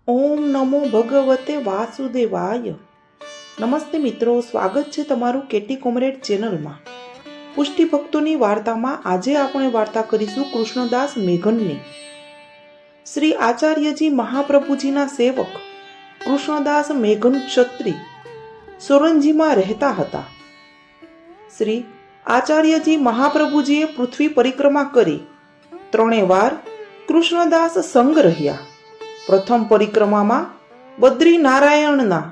ઓમ નમો ભગવતે વાસુદેવાય. નમસ્તે મિત્રો, સ્વાગત છે તમારું કેટી કોમરેડ ચેનલમાં. પુષ્ટિ ભક્તોની વાર્તામાં આજે આપણે વાર્તા કરીશું કૃષ્ણદાસ મેઘનની. શ્રી આચાર્યજી મહાપ્રભુજીના સેવક કૃષ્ણદાસ મેઘન ક્ષત્રિ સોરંજીમાં રહેતા હતા. શ્રી આચાર્યજી મહાપ્રભુજીએ પૃથ્વી પરિક્રમા કરી 3 વાર કૃષ્ણદાસ સંગ રહ્યા. પ્રથમ પરિક્રમામાં બદ્રીનારાયણના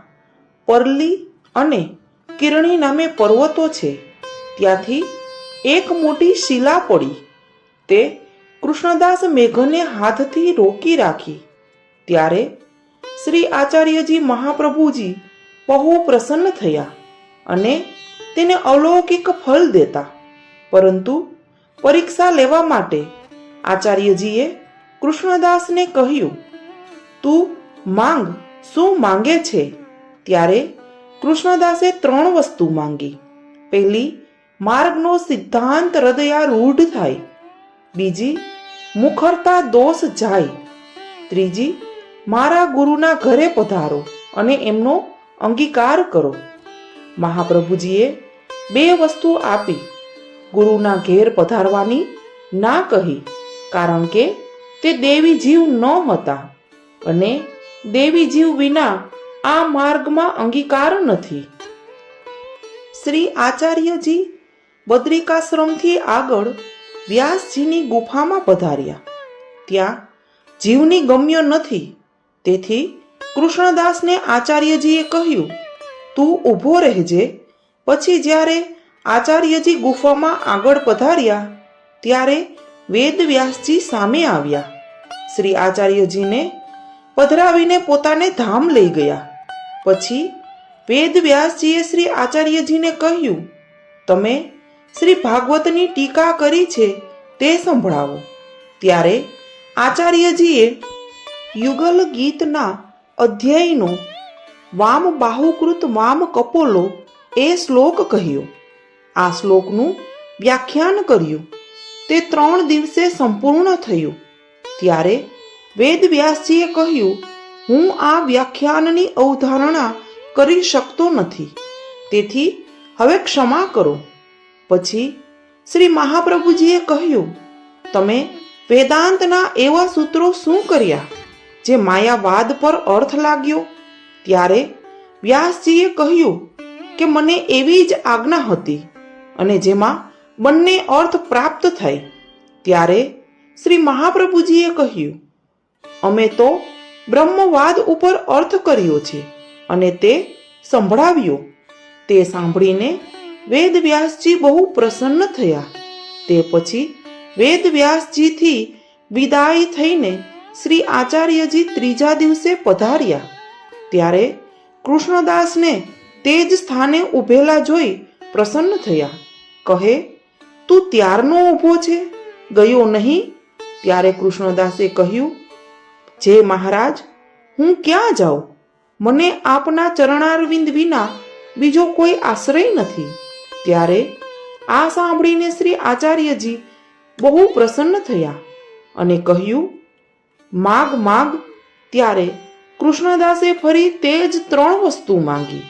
પરલી અને કિરણી નામે પર્વતો છે, ત્યાંથી એક મોટી શિલા પડી. તે કૃષ્ણદાસ મેઘને હાથથી રોકી રાખી. ત્યારે શ્રી આચાર્યજી મહાપ્રભુજી બહુ પ્રસન્ન થયા અને તેને અલૌકિક ફળ દેતા. પરંતુ પરીક્ષા લેવા માટે આચાર્યજીએ કૃષ્ણદાસને કહ્યું, તું માંગ, શું માંગે છે? ત્યારે કૃષ્ણદાસે 3 વસ્તુ માંગી. પહેલી, માર્ગનો સિદ્ધાંત હૃદયારૂઢ થાય. બીજી, મુખરતા દોષ જાય. ત્રીજી, મારા ગુરુના ઘરે પધારો અને એમનો અંગીકાર કરો. મહાપ્રભુજીએ 2 વસ્તુ આપી. ગુરુના ઘેર પધારવાની ના કહી, કારણ કે તે દેવી જીવ ન હતા અને દેવી જીવ વિના આ માર્ગમાં અંગીકાર નથી. શ્રી આચાર્યજી બદ્રિકાશ્રમથી આગળ વ્યાસજીની ગુફામાં પધાર્યા. ત્યાં જીવની ગમ્ય નથી, તેથી કૃષ્ણદાસને આચાર્યજીએ કહ્યું, તું ઊભો રહેજે. પછી જ્યારે આચાર્યજી ગુફામાં આગળ પધાર્યા ત્યારે વેદવ્યાસજી સામે આવ્યા. શ્રી આચાર્યજીને પધરાવીને પોતાને ધામ લઈ ગયા. પછી વેદવ્યાસજીએ શ્રી આચાર્યજીને કહ્યું, તમે શ્રી ભાગવતની ટીકા કરી છે તે સંભળાવો. ત્યારે આચાર્યજીએ યુગલ ગીતના અધ્યાયનો વામ બાહુકૃત વામ કપોલો એ શ્લોક કહ્યો. આ શ્લોકનું વ્યાખ્યાન કર્યું. તે 3 દિવસે સંપૂર્ણ થયું. ત્યારે વેદવ્યાસજીએ કહ્યું, હું આ વ્યાખ્યાનની અવધારણા કરી શકતો નથી, તેથી હવે ક્ષમા કરો. પછી શ્રી મહાપ્રભુજીએ કહ્યું, તમે વેદાંતના એવા સૂત્રો શું કર્યા જે માયાવાદ પર અર્થ લાગ્યો? ત્યારે વ્યાસજીએ કહ્યું કે મને એવી જ આજ્ઞા હતી અને જેમાં બંને અર્થ પ્રાપ્ત થાય. ત્યારે શ્રી મહાપ્રભુજીએ કહ્યું, અમે તો બ્રહ્મવાદ ઉપર અર્થ કર્યો છે અને તે સંભળાવ્યો. તે સાંભળીને વેદવ્યાસજી બહુ પ્રસન્ન થયા. તે પછી વેદવ્યાસજીથી વિદાય થઈને શ્રી આચાર્યજી 3જા દિવસે પધાર્યા. ત્યારે કૃષ્ણદાસને તે જ સ્થાને ઊભેલા જોઈ પ્રસન્ન થયા. કહે, તું ત્યારનો ઊભો છે, ગયો નહીં? ત્યારે કૃષ્ણદાસે કહ્યું, જે મહારાજ, હું ક્યાં જાઉં? મને આપના ચરણારવિંદ વિના બીજો કોઈ આશ્રય નથી. ત્યારે આ સાંભળીને શ્રી આચાર્યજી બહુ પ્રસન્ન થયા અને કહ્યું, માગ માગ. ત્યારે કૃષ્ણદાસે ફરી તે જ 3 વસ્તુ માંગી.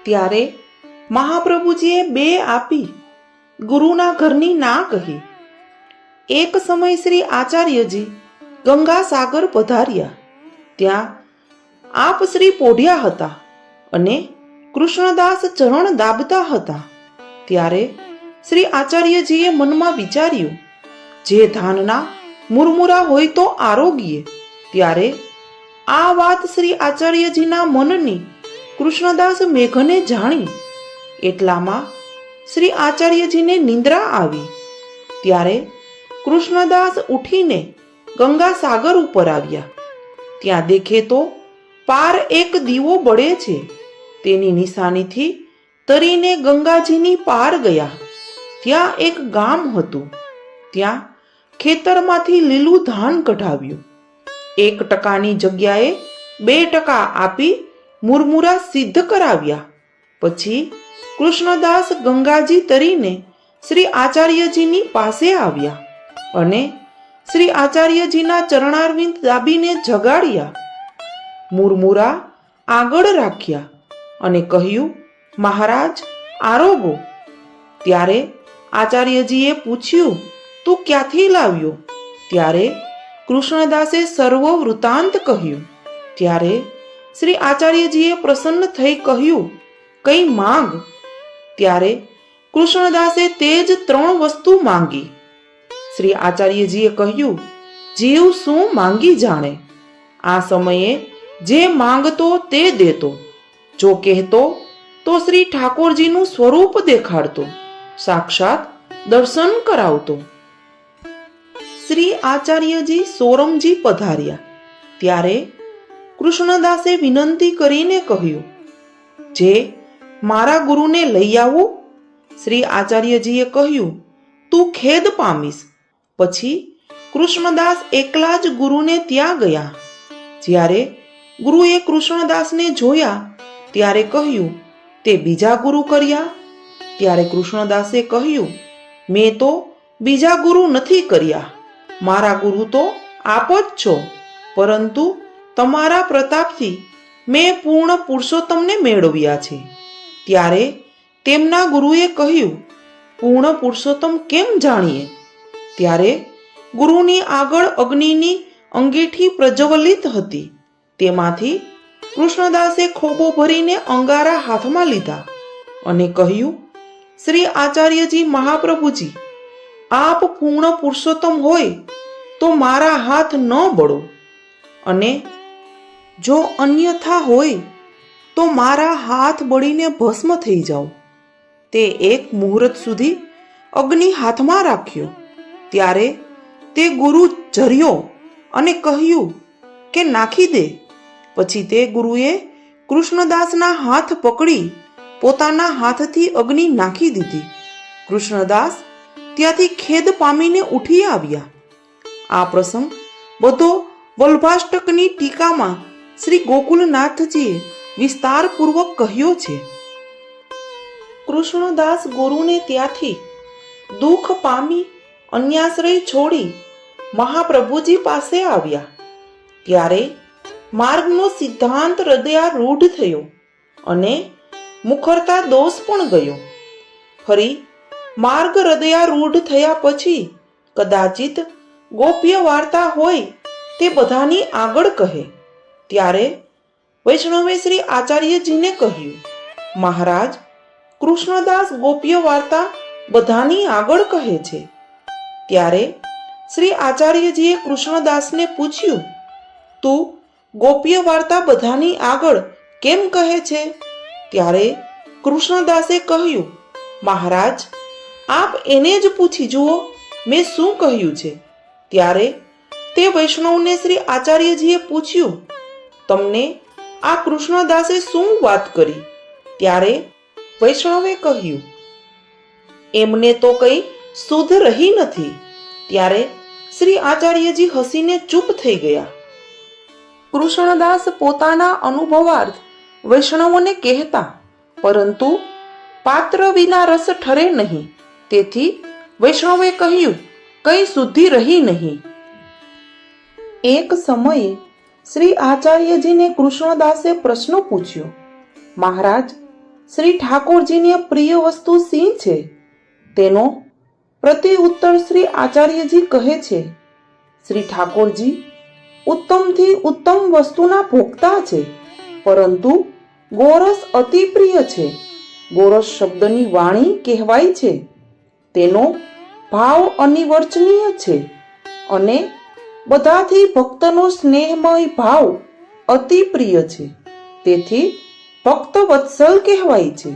ત્યારે મહાપ્રભુજીએ 2 આપી, ગુરુના ઘરની ના કહી. એક સમય શ્રી આચાર્યજી ગંગા સાગર પધાર્યા. ત્યાં આપ શ્રી પોઢ્યા હતા અને કૃષ્ણદાસ ચરણ દાબતા હતા. ત્યારે શ્રી આચાર્યજીએ મનમાં વિચાર્યું, જે ધાનના મુરમુરા હોય તો આરોગ્ય. ત્યારે આ વાત શ્રી આચાર્યજીના મનની કૃષ્ણદાસ મેઘને જાણી. એટલામાં શ્રી આચાર્યજીને નિંદ્રા આવી. ત્યારે કૃષ્ણદાસ ઉઠીને ગંગા સાગર ઉપર આવ્યા. ત્યાં દેખે તો પાર એક દીવો બળે છે. તેની નિશાનીથી તરીને ગંગાજીની પાર ગયા. ત્યાં એક ગામ હતું. ત્યાં ખેતરમાંથી લીલું ધાન કઢાવ્યું. 1% જગ્યાએ 2% આપી મુરમુરા સિદ્ધ કરાવ્યા. પછી કૃષ્ણદાસ ગંગાજી તરીને શ્રી આચાર્યજીની પાસે આવ્યા અને શ્રી આચાર્યજીના ચરણારવિંદ દાબીને જગાડ્યા મુરમુરા આગળ રાખ્યા અને કહ્યું, મહારાજ આરોગો. ત્યારે આચાર્યજીએ પૂછ્યું, તું ક્યાંથી લાવ્યો? ત્યારે કૃષ્ણદાસે સર્વ વૃત્તાંત કહ્યું. ત્યારે શ્રી આચાર્યજીએ પ્રસન્ન થઈ કહ્યું, કઈ માંગ. ત્યારે કૃષ્ણદાસે તે જ 3 વસ્તુ માંગી. શ્રી આચાર્યજીએ કહ્યું, જીવ શું માંગી જાણે. આ સમયે જે માંગતો તે દેતો, જો કહેતો તો શ્રી ઠાકોરજીનું સ્વરૂપ દેખાડતો, સાક્ષાત દર્શન કરાવતો. શ્રી આચાર્યજી સોરમજી પધાર્યા. ત્યારે કૃષ્ણદાસે વિનંતી કરીને કહ્યું, જે મારા ગુરુને લઈ આવું. શ્રી આચાર્યજીએ કહ્યું, તું ખેદ પામીશ. પછી કૃષ્ણદાસ એકલા જ ગુરુને ત્યાં ગયા. જ્યારે ગુરુએ કૃષ્ણદાસને જોયા ત્યારે કહ્યું, તે બીજા ગુરુ કર્યા? ત્યારે કૃષ્ણદાસે કહ્યું, મેં તો બીજા ગુરુ નથી કર્યા. મારા ગુરુ તો આપ જ છો, પરંતુ તમારા પ્રતાપથી મેં પૂર્ણ પુરુષોત્તમને મેળવ્યા છે. ત્યારે તેમના ગુરુએ કહ્યું, પૂર્ણ પુરુષોત્તમ કેમ જાણીએ? ત્યારે ગુરુની આગળ અગ્નિની અંગીઠી પ્રજ્વલિત હતી. તેમાંથી કૃષ્ણદાસે ખોબો ભરીને અંગારા હાથમાં લીધા અને કહ્યું, શ્રી આચાર્યજી મહાપ્રભુજી, આપ પૂર્ણ પુરુષોત્તમ હોય તો મારા હાથ ન બળો, અને જો અન્યથા હોય તો મારા હાથ બળીને ભસ્મ થઈ જાઓ. તે 1 મુહૂર્ત સુધી અગ્નિ હાથમાં રાખ્યો. ત્યારે તે ગુરુ ઝર્યો અને કહ્યું કે નાખી દે. પછી તે ગુરુએ કૃષ્ણદાસના હાથ પકડી પોતાના હાથથી અગ્નિ નાખી દીધી. કૃષ્ણદાસ ત્યાંથી ખેદ પામીને ઉઠી આવ્યા. આ પ્રસંગ બધો વલ્ભાષ્ટકની ટીકામાં શ્રી ગોકુલનાથજીએ વિસ્તારપૂર્વક કહ્યો છે. કૃષ્ણદાસ ગુરુને ત્યાંથી દુઃખ પામી અન્યાશ્રય છોડી મહાપ્રભુજી પાસે આવ્યા. ત્યારે માર્ગનો સિદ્ધાંત હૃદયારૂઢ થયો અને મુખરતા દોષ પણ ગયો. ફરી માર્ગ હૃદયારૂઢ થયા પછી કદાચિત ગોપ્ય વાર્તા હોય તે બધાની આગળ કહે. ત્યારે વૈષ્ણવે શ્રી આચાર્યજીને કહ્યું, મહારાજ, કૃષ્ણદાસ ગોપ્ય વાર્તા બધાની આગળ કહે છે. ત્યારે શ્રી આચાર્યજીએ કૃષ્ણદાસને પૂછ્યું, તું ગોપ્ય વાર્તા બધાની આગળ કેમ કહે છે? ત્યારે કૃષ્ણદાસે કહ્યું, મહારાજ, આપ એને જ પૂછી જુઓ મેં શું કહ્યું છે. ત્યારે તે વૈષ્ણવને શ્રી આચાર્યજીએ પૂછ્યું, તમને આ કૃષ્ણદાસે શું વાત કરી? ત્યારે વૈષ્ણવે કહ્યું, એમને તો કંઈ શુદ્ધ રહી નથી. ત્યારે શ્રી આચાર્યજી હસીને ચૂપ થઈ ગયા. કૃષ્ણદાસ પોતાના અનુભવાર્થ વૈષ્ણવોને કહેતા, પરંતુ પાત્ર વિના રસ ઠરે નહીં. તેથી વૈષ્ણવે કહ્યું, કંઈ શુદ્ધિ રહી નહીં. એક સમયે શ્રી આચાર્યજીને કૃષ્ણદાસે પ્રશ્ન પૂછ્યો, મહારાજ, શ્રી ઠાકોરજીને પ્રિય વસ્તુ શી છે? તેનો પ્રતિ ઉત્તર શ્રી આચાર્યજી કહે છે, શ્રી ઠાકોરજી ઉત્તમથી ઉત્તમ વસ્તુના ભોગતા છે, પરંતુ ગોરસ અતિ પ્રિય છે. ગોરસ શબ્દની વાણી કહેવાય છે. તેનો ભાવ અનિર્વચનીય છે અને બધાથી ભક્તનો સ્નેહમય ભાવ અતિ પ્રિય છે. તેથી ભક્ત વત્સલ કહેવાય છે.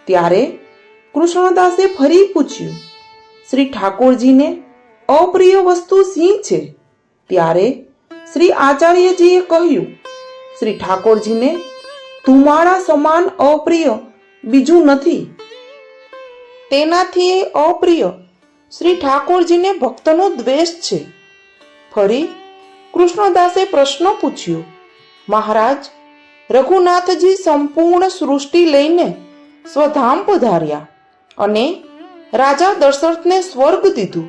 ત્યારે કૃષ્ણદાસે ફરી પૂછ્યું, શ્રી ઠાકોરજીને અપ્રિય વસ્તુ શી છે? ત્યારે શ્રી આચાર્યજીએ કહ્યું, શ્રી ઠાકોરજીને ધુમાડા સમાન અપ્રિય બીજું નથી. તેનાથી અપ્રિય શ્રી ઠાકોરજીને ભક્તનો દ્વેષ છે. ફરી કૃષ્ણદાસે પ્રશ્ન પૂછ્યો, મહારાજ, રઘુનાથજી સંપૂર્ણ સૃષ્ટિ લઈને સ્વધામ પધાર્યા અને રાજા દશરથને સ્વર્ગ દીધું.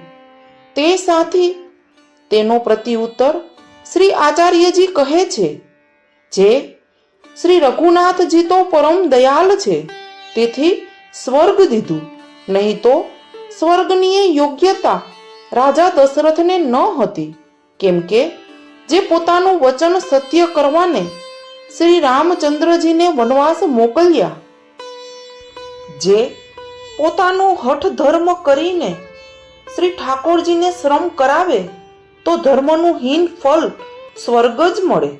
તે સાથી તેનો પ્રત્યુત્તર શ્રી આચાર્યજી કહે છે, જે શ્રી રઘુનાથજી તો પરમ દયાલ છે, તેથી સ્વર્ગ દીધું, નહીં તો સ્વર્ગની યોગ્યતા રાજા દશરથને ન હતી, કેમ કે જે પોતાનું વચન સત્ય કરવાને શ્રી રામચંદ્રજીને વનવાસ મોકલ્યા, જે પોતાનું હઠ ધર્મ કરીને શ્રી ઠાકોરજીને શ્રમ કરાવે તો ધર્મનું હીન ફળ સ્વર્ગ જ મળે,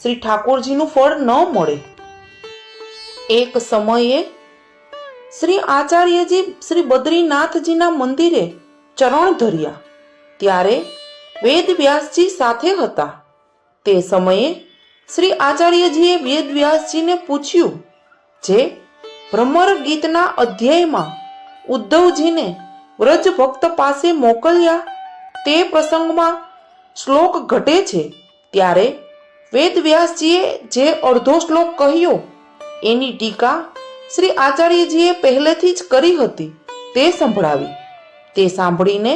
શ્રી ઠાકોરજીનું ફળ ન મળે. એક સમયે શ્રી આચાર્યજી શ્રી બદ્રીનાથજીના મંદિરે ચરણ ધર્યા, ત્યારે વેદવ્યાસજી સાથે હતા. તે સમયે શ્રી આચાર્યજીએ વેદવ્યાસજીને પૂછ્યું, જે ભ્રમર ગીતના અધ્યાયમાં ઉદ્ધવજીને વ્રજ ભક્ત પાસે મોકલ્યા તે પ્રસંગમાં શ્લોક ઘટે છે, ત્યારે વેદવ્યાસજીએ જે અડધો શ્લોક કહ્યો એની ટીકા શ્રી આચાર્યજીએ પહેલેથી જ કરી હતી તે સંભળાવી. તે સાંભળીને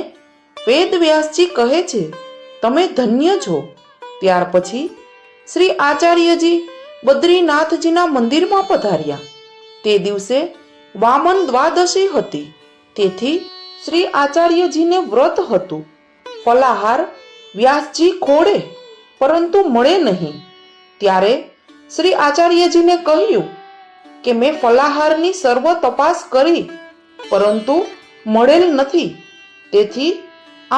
વેદવ્યાસજી કહે છે, તમે ધન્ય છો. ત્યાર પછી શ્રી આચાર્યજી બદ્રીનાથજીના મંદિરમાં પધાર્યા. તે દિવસે વામન દ્વાદશી હતી, તેથી શ્રી આચાર્યજીને વ્રત હતું. ફલાહાર વ્યાસજી ખોડે પરંતુ મળે નહીં. ત્યારે શ્રી આચાર્યજીને કહ્યું કે મેં ફલાહારની સર્વ તપાસ કરી પરંતુ મળેલ નથી, તેથી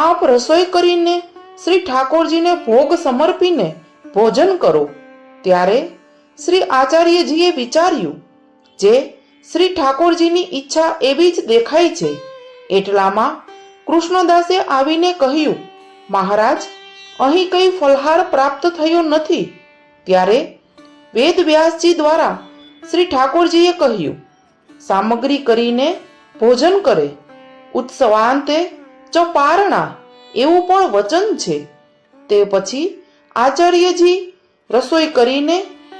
આપ રસોઈ કરીને શ્રી ઠાકોરજીને ભોગ સમર્પીને ભોજન કરો. ત્યારે શ્રી આચાર્યજીએ વિચાર્યું, જે શ્રી ઠાકોરજીની ઈચ્છા એવી જ દેખાય છે. એટલામાં કૃષ્ણદાસે આવીને કહ્યું, મહારાજ, અહીં કંઈ ફલહાર પ્રાપ્ત થયો નથી. ત્યારે વેદવ્યાસજી દ્વારા શ્રી ઠાકોરજીએ કહ્યું, સામગ્રી કરીને ભોજન કરે, ઉત્સવાંતે ચ પારણા, એવું પણ વચન છે. તે પછી આચાર્યજી રસોઈ કરીને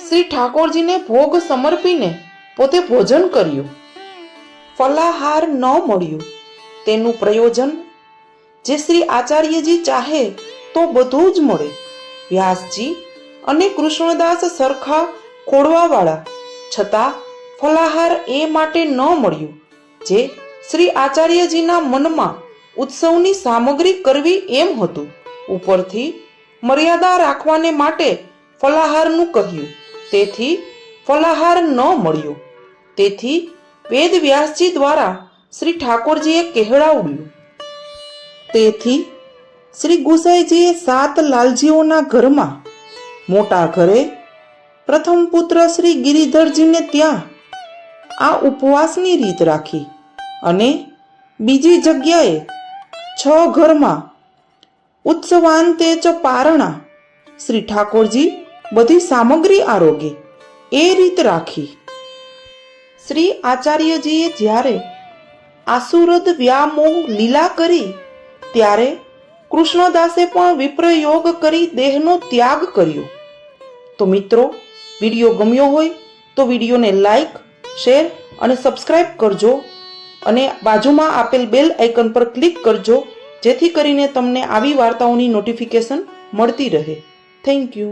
શ્રી ઠાકોરજીને ભોગ સમર્પીને પોતે ભોજન કર્યું. ફલાહાર ન મળ્યું તેનું પ્રયોજન, જે શ્રી આચાર્યજી ચાહે તો બધું જ મળે. વ્યાસજી અને કૃષ્ણદાસ સરખા ખોડવાવાળા, છતાં ફલાહાર એ માટે ન મળ્યું, જે શ્રી આચાર્યજીના મનમાં ઉત્સવની સામગ્રી કરવી એમ હતું. ઉપરથી મર્યાદા રાખવાને માટે ફલાહારનું કહ્યું, તેથી ફલાહાર ન મળ્યો. તેથી વેદવ્યાસજી દ્વારા શ્રી ઠાકોરજીએ કહેવડાવ્યું. તેથી શ્રી ગુસાઈજીએ 7 લાલજીઓના ઘરમાં મોટા ઘરે પ્રથમ પુત્ર શ્રી ગિરિધરજીને ત્યાં આ ઉપવાસની રીત રાખી, અને બીજી જગ્યાએ 6 ઘરમાં ઉત્સવાંતે ચ પારણા શ્રી ઠાકોરજી બધી સામગ્રી આરોગે એ રીત રાખી. શ્રી આચાર્યજીએ જ્યારે આસુરદ વ્યામોહ લીલા કરી ત્યારે કૃષ્ણદાસે પણ વિપ્રયોગ કરી દેહનો ત્યાગ કર્યો. તો મિત્રો, વિડીયો ગમ્યો હોય તો વિડીયોને લાઈક, શેર અને સબસ્ક્રાઈબ કરજો, અને બાજુમાં આપેલ બેલ આઇકન પર ક્લિક કરજો, જેથી કરીને તમને આવી વાર્તાઓની નોટિફિકેશન મળતી રહે. Thank you.